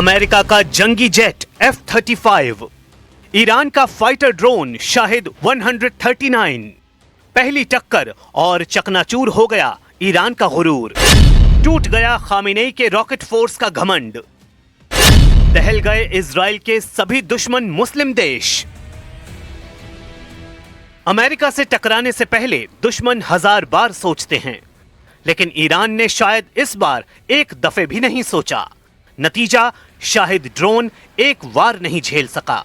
America का जंगी jet F-35, Iran का fighter drone Shahid 139, पहली टक्कर और चकनाचूर हो गया ईरान का गुरूर, टूट गया खामेनेई के रॉकेट फोर्स का घमंड, दहल गए इजराइल के सभी दुश्मन मुस्लिम देश। अमेरिका से टकराने से पहले दुश्मन 1000 बार सोचते हैं, लेकिन ईरान ने शायद इस बार एक दफे भी नहीं सोचा। नतीजा, शाहिद ड्रोन एक वार नहीं झेल सका।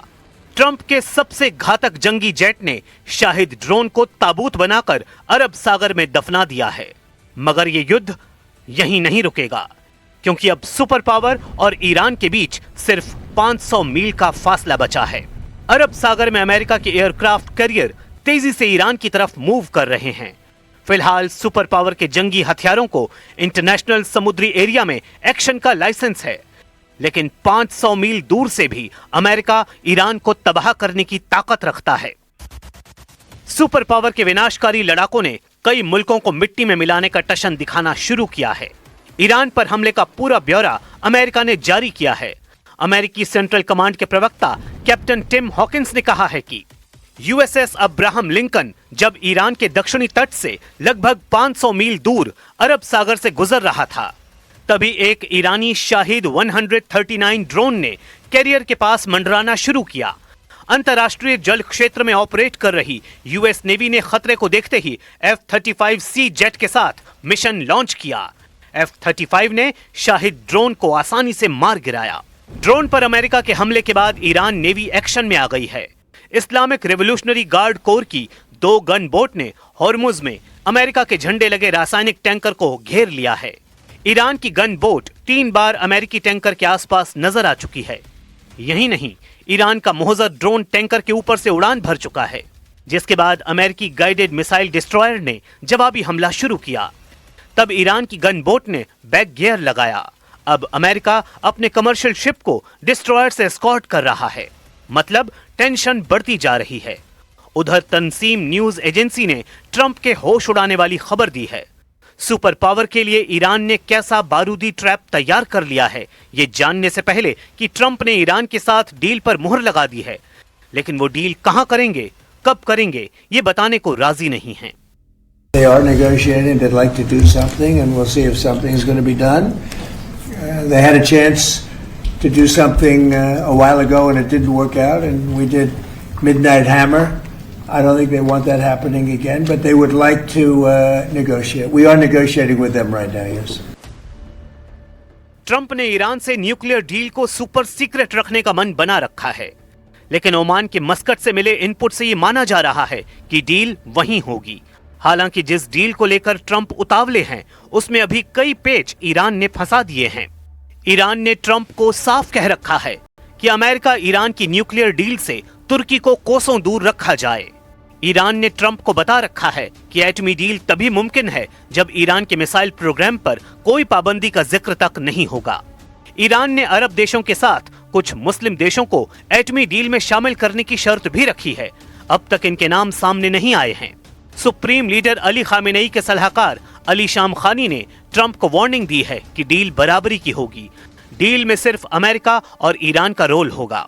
ट्रंप के सबसे घातक जंगी जेट ने शाहिद ड्रोन को ताबूत बनाकर अरब सागर में दफना दिया है। मगर यह युद्ध यहीं नहीं रुकेगा, क्योंकि अब सुपर पावर और ईरान के बीच सिर्फ 500 मील का फासला बचा है। अरब सागर में अमेरिका के एयरक्राफ्ट कैरियर तेजी से ईरान की तरफ मूव कर रहे हैं। फिलहाल सुपर पावर के जंगी हथियारों को इंटरनेशनल समुद्री एरिया में एक्शन का लाइसेंस है, लेकिन 500 मील दूर से भी अमेरिका ईरान को तबाह करने की ताकत रखता है। सुपर पावर के विनाशकारी लड़ाकों ने कई मुल्कों को मिट्टी में मिलाने का टशन दिखाना शुरू किया है। ईरान पर हमले का पूरा ब्यौरा अमेरिका ने जारी किया है। अमेरिकी सेंट्रल कमांड के प्रवक्ता कैप्टन टिम हॉकिंस ने कहा है कि यूएसएस अब्राहम लिंकन जब ईरान के दक्षिणी तट से लगभग 500 मील दूर अरब सागर से गुजर रहा था, तभी एक ईरानी शाहिद 139 ड्रोन ने कैरियर के पास मंडराना शुरू किया। अंतर्राष्ट्रीय जल क्षेत्र में ऑपरेट कर रही यूएस नेवी ने खतरे को देखते ही F-35C जेट के साथ मिशन लॉन्च किया। F-35 ने शाहिद ड्रोन को आसानी से मार गिराया। ड्रोन पर अमेरिका के हमले के बाद ईरान नेवी एक्शन में आ गई है। इस्लामिक रेवोल्यूशनरी गार्ड कोर की 2 गन बोट ने हॉर्मुज में अमेरिका के झंडे लगे रासायनिक टैंकर को घेर लिया है। ईरान की गन बोट 3 बार अमेरिकी टैंकर के आसपास नजर आ चुकी है। यही नहीं, ईरान का मोहज़र ड्रोन टैंकर के ऊपर से उड़ान भर चुका है, जिसके बाद अमेरिकी गाइडेड मिसाइल डिस्ट्रॉयर ने जवाबी हमला शुरू किया। तब ईरान की गन बोट ने बैक गियर लगाया। अब अमेरिका अपने कमर्शियल शिप को डिस्ट्रॉयर से एस्कॉर्ट कर रहा है। मतलब टेंशन बढ़ती जा रही है। उधर तंसीम न्यूज एजेंसी ने ट्रंप के होश उड़ाने वाली खबर दी है। सुपर पावर के लिए ईरान ने कैसा बारूदी ट्रैप तैयार कर लिया है, ये जानने से पहले कि ट्रंप ने ईरान के साथ डील पर मुहर लगा दी है, लेकिन वो डील कहां करेंगे, कब करेंगे, ये बताने को राजी नहीं हैं। They are negotiating. They'd like to do something, and we'll see if something is going to be done. They had a chance to do something a while ago, and it didn't work out, and we did Midnight Hammer. I don't think they want that happening again, but they would like to negotiate. We are negotiating with them right now, yes. Trump ने Iran से nuclear deal को super secret रखने का मन बना रखा है, लेकिन ओमान के मस्कट से मिले इनपुट से ये माना जा रहा है कि डील वहीं होगी। हालांकि जिस डील को लेकर ट्रंप उतावले हैं, उसमें अभी कई पेच ईरान ने फंसा दिए हैं। ईरान ने ट्रंप को साफ कह रखा है कि अमेरिका ईरान की न्यूक्लियर डील से तुर्की को कोसों दूर रखा जाए। ईरान ने ट्रंप को बता रखा है कि एटमी डील तभी मुमकिन है जब ईरान के मिसाइल प्रोग्राम पर कोई पाबंदी का जिक्र तक नहीं होगा। ईरान ने अरब देशों के साथ कुछ मुस्लिम देशों को एटमी डील में शामिल करने की शर्त भी रखी है। अब तक इनके नाम सामने नहीं आए हैं। सुप्रीम लीडर अली खामेनेई के सलाहकार अली शाम खानी ने ट्रंप को वार्निंग दी है कि डील बराबरी की होगी। डील में सिर्फ अमेरिका और ईरान का रोल होगा।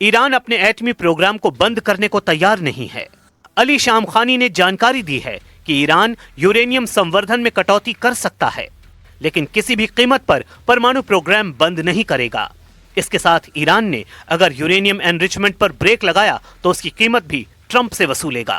ईरान अपने एटमी प्रोग्राम को बंद करने को तैयार नहीं है। अली शाम खानी ने जानकारी दी है कि ईरान यूरेनियम संवर्धन में कटौती कर सकता है, लेकिन किसी भी कीमत पर परमाणु प्रोग्राम बंद नहीं करेगा। इसके साथ ईरान ने अगर यूरेनियम एनरिचमेंट पर ब्रेक लगाया तो उसकी कीमत भी ट्रंप से वसूलेगा।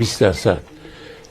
20%.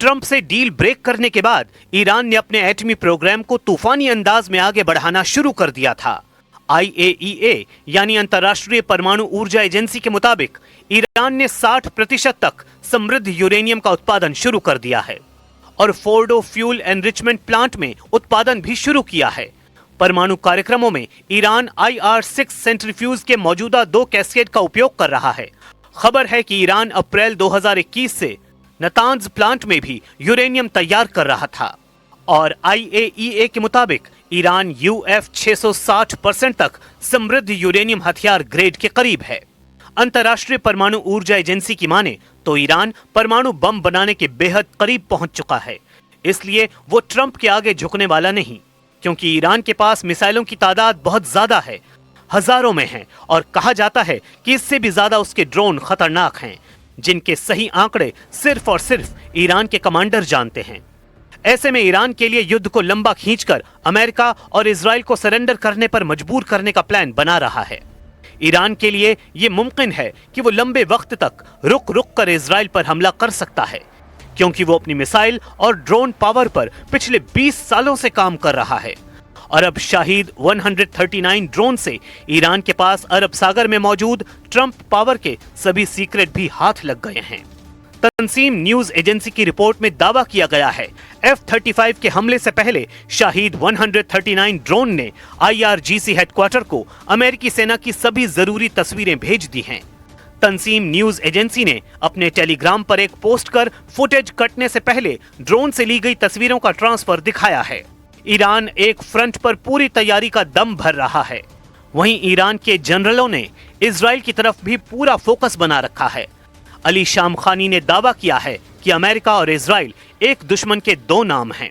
ट्रंप से डील ब्रेक करने के बाद ईरान ने अपने एटमी प्रोग्राम को तूफानी अंदाज में आगे बढ़ाना शुरू कर दिया था। IAEA यानी अंतर्राष्ट्रीय परमाणु ऊर्जा एजेंसी के मुताबिक ईरान ने 60% तक समृद्ध यूरेनियम का उत्पादन शुरू कर दिया है और फोर्डो फ्यूल एनरिचमेंट प्लांट में उत्पादन भी शुरू किया है। परमाणु कार्यक्रमों में ईरान IR-6 सेंट्रीफ्यूज के मौजूदा 2 कैस्केड का उपयोग कर रहा है। खबर है कि ईरान अप्रैल 2021 से नतांज प्लांट में भी यूरेनियम तैयार कर रहा था और IAEA के मुताबिक ईरान UF 660% तक समृद्ध यूरेनियम हथियार ग्रेड के करीब है। अंतर्राष्ट्रीय परमाणु ऊर्जा एजेंसी की माने तो ईरान परमाणु बम बनाने के बेहद करीब पहुंच चुका है, इसलिए वो ट्रंप के आगे झुकने वाला नहीं, क्योंकि ईरान के पास मिसाइलों की तादाद बहुत ज्यादा है, हजारों में है और कहा जाता है कि इससे भी ज्यादा उसके ड्रोन खतरनाक हैं, जिनके सही आंकड़े सिर्फ और सिर्फ ईरान के कमांडर जानते हैं। ऐसे में ईरान के लिए युद्ध को लंबा खींचकर अमेरिका और इजराइल को सरेंडर करने पर मजबूर करने का प्लान बना रहा है। ईरान के लिए यह मुमकिन है कि वो लंबे वक्त तक रुक रुक कर इजराइल पर हमला कर सकता है, क्योंकि वो अपनी मिसाइल और ड्रोन पावर पर पिछले 20 सालों से काम कर रहा है और अब शाहिद 139 ड्रोन से ईरान के पास अरब सागर में मौजूद ट्रंप पावर के सभी सीक्रेट भी हाथ लग गए हैं। तंसीम न्यूज एजेंसी की रिपोर्ट में दावा किया गया है F-35 के हमले से पहले शाहिद 139 ड्रोन ने IRGC हेडक्वार्टर को अमेरिकी सेना की सभी जरूरी तस्वीरें भेज दी हैं। तंसीम न्यूज एजेंसी ने अपने टेलीग्राम पर एक पोस्ट कर फुटेज कटने से पहले ड्रोन से ली गई तस्वीरों का ट्रांसफर दिखाया है। ईरान एक फ्रंट पर पूरी तैयारी का दम भर रहा है, वहीं ईरान के जनरलों ने इजराइल की तरफ भी पूरा फोकस बना रखा है। अली शामखानी ने दावा किया है कि अमेरिका और इजराइल एक दुश्मन के 2 नाम हैं।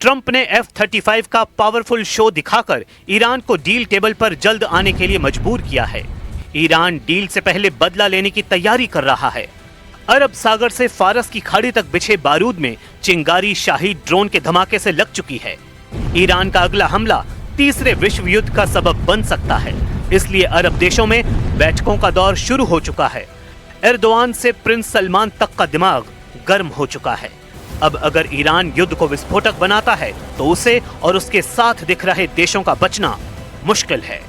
ट्रंप ने F-35 का पावरफुल शो दिखाकर ईरान को डील टेबल पर जल्द आने के लिए मजबूर किया है। ईरान डील से पहले बदला लेने की तैयारी कर रहा है। अरब सागर से फारस की खाड़ी तक बिछे बारूद में चिंगारी शाहिद ड्रोन के धमाके से लग चुकी है। ईरान का अगला हमला तीसरे विश्व युद्ध का सबब बन सकता है, इसलिए अरब देशों में बैठकों का दौर शुरू हो चुका है। एर्दोआन से प्रिंस सलमान तक का दिमाग गर्म हो चुका है। अब अगर ईरान युद्ध को विस्फोटक बनाता है तो उसे और उसके साथ दिख रहे देशों का बचना मुश्किल है।